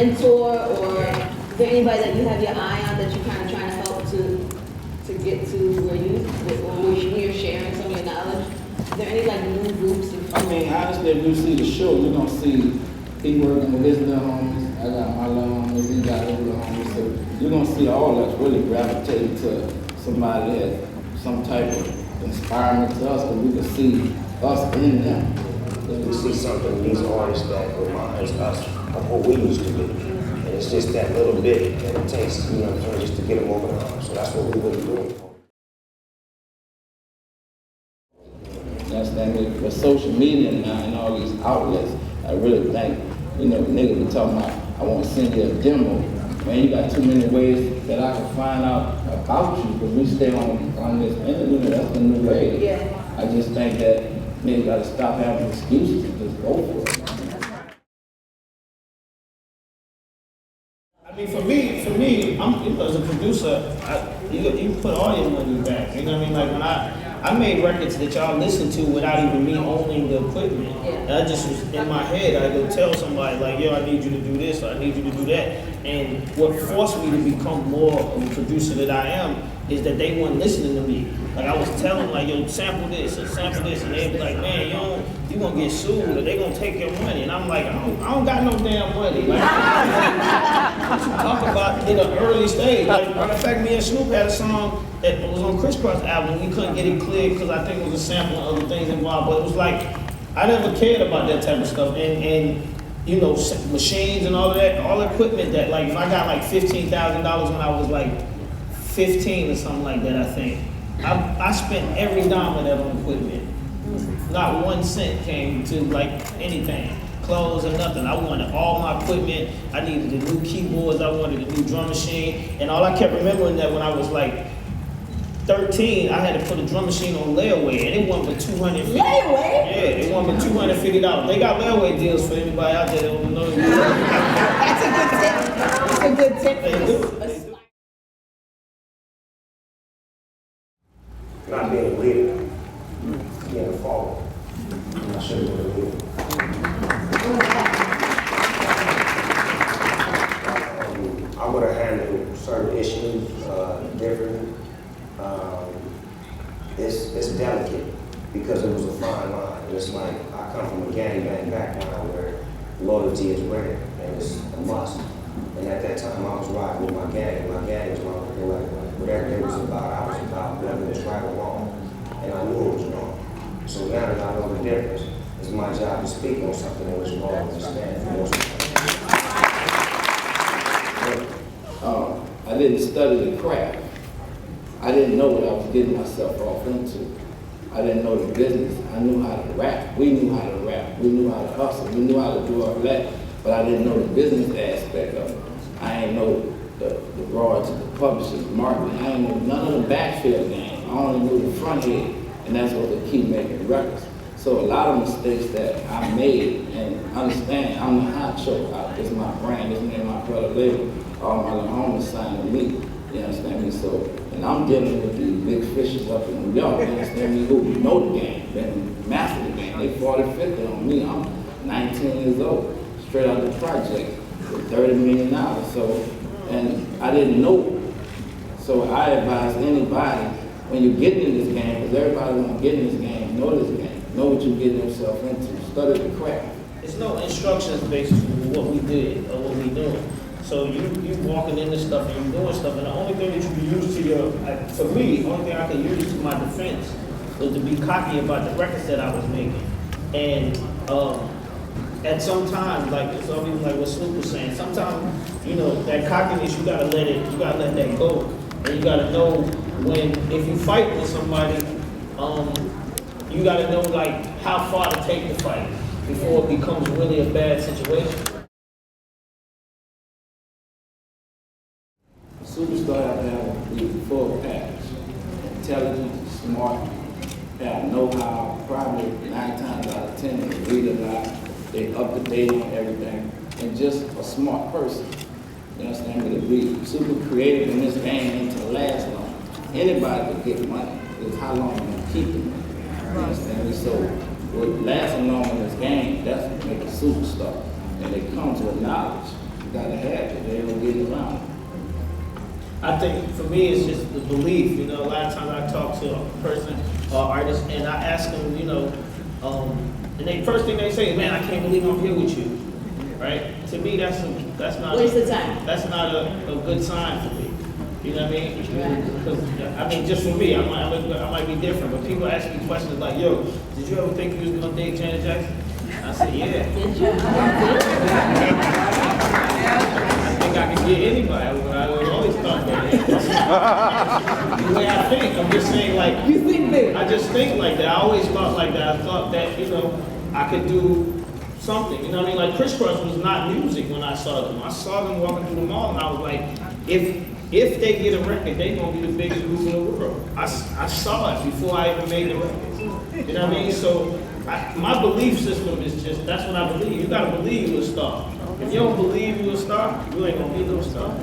mentor, or is there anybody that you have your eye on that you're kind of trying to help to get to where you're sharing some of your knowledge? Is there any like new groups? I mean, honestly, if you see the show, you're gonna see he working with his little homies. I got my little homies, he got his little homies. So you're gonna see all of us really gravitating to somebody that has some type of inspirement to us, because we can see us in them. We see something in these artists that reminds us of what we used to be. And it's just that little bit that it takes, you know, just to get them over the hump. So that's what we're really doing. You understand me? With social media now and all these outlets, I really think, you know, niggas be talking about, I want to send you a demo. Man, you got too many ways that I can find out about you, because we stay on this internet. That's the new way. Yeah. I just think that niggas got to stop having excuses and just go for it. I mean, for me, as a producer, you put all your money back. You know what I mean? Like when I made records that y'all listen to without even me owning the equipment. Yeah. And I just was in my head, I go tell somebody like, yo, I need you to do this, or I need you to do that. And what forced me to become more of a producer that I am is that they weren't listening to me. Like I was telling like, yo, sample this, and they'd be like, man, you gonna get sued, or they gonna take your money. And I'm like, I don't got no damn money. Like, talk about in an early stage. Like, matter of fact, me and Snoop had a song that was on Crisscross album. We couldn't get it cleared because I think it was a sample and other things involved. But it was like, I never cared about that type of stuff. And you know, machines and all of that, all equipment that, like, if I got like $15,000 when I was like 15 or something like that, I think. I spent every dime of that on equipment. Not 1 cent came to like anything, clothes or nothing. I wanted all my equipment. I needed the new keyboards. I wanted a new drum machine. And all I kept remembering that when I was like 13, I had to put a drum machine on layaway, and it went for $250. Layaway? Yeah, it went for $250. They got layaway deals for anybody out there that don't know. That's a good tip. They do. Not being a leader, being a follower. I should have been a leader. I would have handled certain issues differently. It's delicate because it was a fine line. And it's like, I come from a gangbang background where loyalty is rare and it's a must. And at that time, I was riding with my gang, and my gang was like, whatever it was about, I was about whether it was right or wrong. And I knew it was wrong. So now that I know the difference, it's my job to speak on something that was wrong and stand for what's wrong. I didn't study the craft. I didn't know what I was getting myself off into. I didn't know the business. I knew how to rap. We knew how to rap. We knew how to hustle. We knew how to do all that. But I didn't know the business aspect of it. I didn't know the broad to the publishers, marketing. I didn't know none of the backfield game. I only knew the front end, and that's what they keep making records. So a lot of mistakes that I made, and understand, I'm the hot show. This is my brand. This is my brother label. All my little homies signed to me. You understand me? So, and I'm dealing with these big fishes up in New York. You understand me? Who know the game, been master the game. They 40, 50 on me. I'm 19 years old. Straight out the project with $30 million. So, and I didn't know. So I advise anybody, when you get in this game, because everybody want to get in this game, know this game. Know what you're getting yourself into. Study the craft. There's no instructions based on what we did or what we doing. So you walking into stuff and you doing stuff, and the only thing that you can use to your, for me, the only thing I can use to my defense was to be cocky about the records that I was making. And at some times, like some people like what Snoop was saying, sometimes, you know, that cockiness, you gotta let that go. And you gotta know when, if you fight with somebody, you gotta know like how far to take the fight before it becomes really a bad situation. Superstar have to have the full package. Intelligent, smart, have know-how, probably 9 times out of 10 they read a lot, they up to date on everything, and just a smart person. You understand me? To be super creative in this game and to last long. Anybody can get money. It's how long you can keep the money. You understand me? So what lasting long in this game, that's what makes a superstar. And it comes with knowledge. gotta have it, they don't get around it. I think for me, it's just the belief. You know, a lot of times I talk to a person or artist, and I ask them, you know, and they first thing they say is, "Man, I can't believe I'm here with you." Right? To me, that's not Waste of time. that's not a good sign for me. You know what I mean? Because I mean, just for me, I might be different. But people ask me questions like, "Yo, did you ever think you was gonna date Janet Jackson?" I said, "Yeah." Did you? I think I can get anybody. I always thought that. The way I think, I'm just saying, like, You think big. I just think like that. I always thought like that. I thought that, you know, I could do something. You know what I mean? Like, Criss Cross was not music when I saw them. I saw them walking through the mall, and I was like, if they get a record, they gonna be the biggest group in the world. I saw it before I even made the record. You know what I mean? So my belief system is just, that's what I believe. You gotta believe you're a star. If you don't believe you're a star, you ain't gonna be no star.